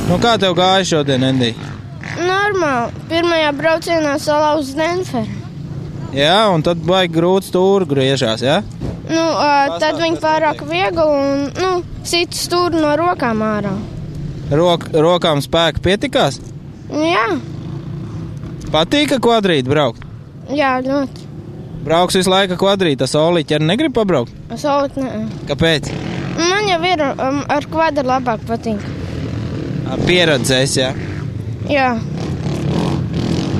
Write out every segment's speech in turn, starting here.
Nu, kā tev gāja šodien, Endī? Normāli. Pirmajā braucienā salauz Denferu. Jā, un tad baigi grūti stūri griežās, jā? Tad viņi pārāk viegli un, sit stūri no rokām ārā. Rokām spēka pietikās? Jā. Patīka kvadrīti braukt? Jā, ļoti. Brauks visu laiku kvadrīti, tas Olīķi arī negrib pabraukt? Olīķi nē. Kāpēc? Man jau ir ar kvadru labāk patīk. Pieredzēs, jā? Jā.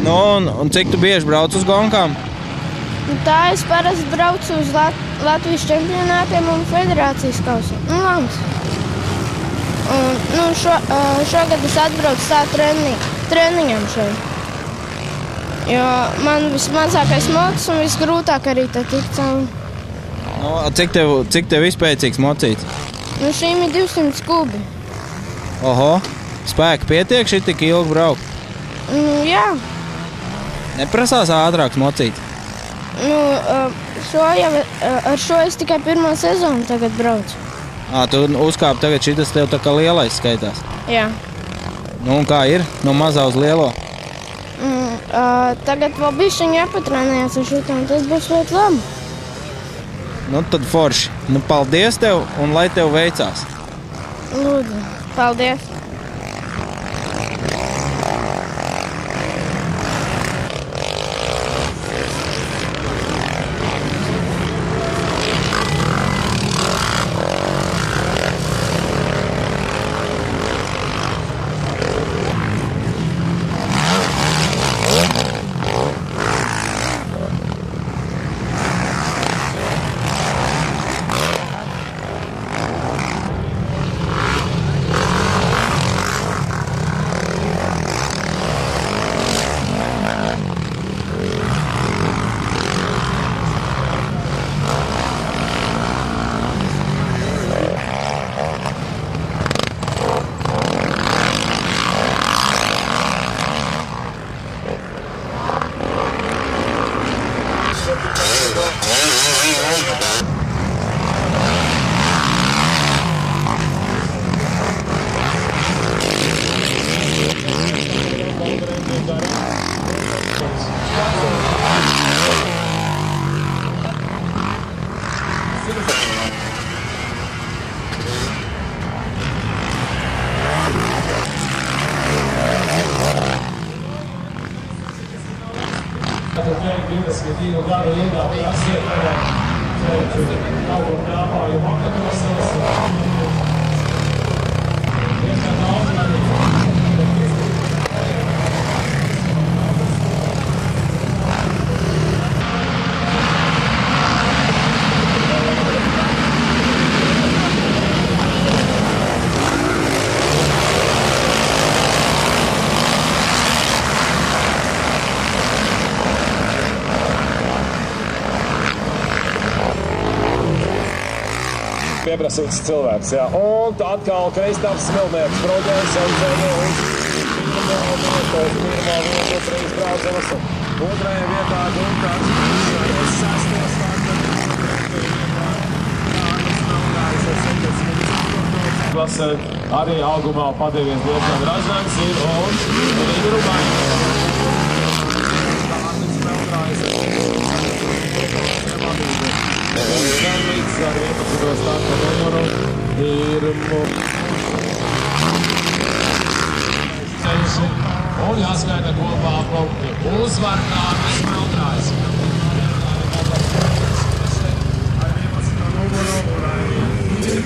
Nu, un cik tu bieži brauc uz gonkām? Tā es parasti braucu uz Latvijas čempionātiem un federācijas kausiem. Labs. Un, šogad es atbraucu tā treniņam šeit. Jo man vismazākais mocis un visgrūtāk arī te tikt cauri. Cik tev izspēcīgs mocīts? Šīm ir 200 kubi. Oho, spēka pietiek šī tik ilgi braukt? Jā. Neprasās ātrāks mocīts? Ar šo es tikai pirmo sezonu tagad braucu. Tu uzkāp tagad šitas tev tā kā lielais skaitās? Jā. Nu, un kā ir? No mazā uz lielo? Tagad vēl bišķiņi jāpatrenējās ar šitām, tas būs ļoti labi. Nu, tad forši. Nu, paldies tev un lai tev veicās. Lūdzu, paldies. Pieprasīts cilvēks, jā. Un atkal Kristaps Smilnieks, Proģēns, MZV uz pirmo vietu, trīs braucavas. Otrajā vietā Guntārs, sestos klasē arī augumā padevies diezgan ražāks ir un viņi Rumāņi. Ar 11. starta numuru ir un jāskaita kopā punkti. Uzvar Kārlis Meldrājs. Ar 11. numuru ir